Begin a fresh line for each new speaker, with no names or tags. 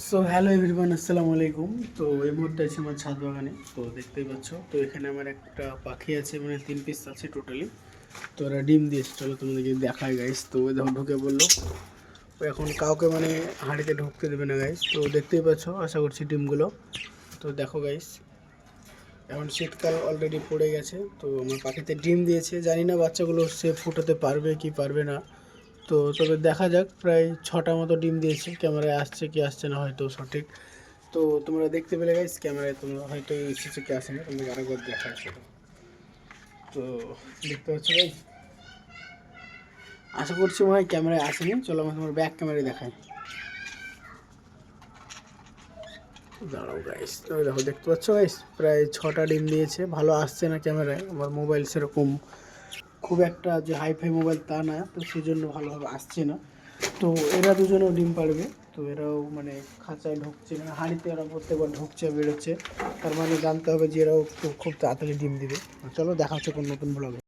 So hello everyone, আসসালামু আলাইকুম। তো এই মুহূর্তে আছি আমার ছাদ বাগানে। তো দেখতেই পাচ্ছ, তো এখানে আমার একটা পাখি আছে, মানে 3 পিস আছে টোটালি। তো ওরা ডিম দিয়েছে, চলো তোমাদেরকে দেখায় গাইস। তো ওই দেখো ঢুকে বললো, ও এখন কাউকে মানে হাঁড়িতে ঢুকতে দেবে না গাইস। তো দেখতেই পাচ্ছ, আশা করছি ডিমগুলো। তো দেখো গাইস, এখন শীতকাল অলরেডি পড়ে গেছে। তো আমার পাখিতে ডিম দিয়েছে, জানি না বাচ্চাগুলো সে ফুটাতে পারবে কি পারবে না। তো তবে দেখা যাক, প্রায় 6টা মতো ডিম দিয়েছে। ক্যামেরায় আসছে কি আসছে না হয়তো সঠিক। তো তোমরা দেখতে পেলে গাইস, ক্যামেরায় তোমরা হয়তো এসেছে কি আসে না, তোমাকে আরেকবার দেখাচ্ছি। তো দেখতে পাচ্ছ গাইস, আশা করছি মনে হয় ক্যামেরায় আসেনি। চলো আমি তোমার ব্যাক ক্যামেরায় দেখাই। দাঁড়াও গাইস, তো দেখো, দেখতে পাচ্ছ গাইস, প্রায় 6টা ডিম দিয়েছে। ভালো আসছে না ক্যামেরায়, আমার মোবাইল সেরকম খুব একটা যে হাইফাই মোবাইল তা না, তো সেই জন্য ভালোভাবে আসছে না। তো এরা দুজনেও ডিম পাড়বে। তো এরাও মানে খাঁচায় ঢুকছে, মানে হাঁড়িতে এরা প্রত্যেকবার ঢুকছে বেরোচ্ছে। তার মানে জানতে হবে যে এরাও খুব খুব তাড়াতাড়ি ডিম দিবে। চলো দেখা হচ্ছে কোন নতুন ব্লগে।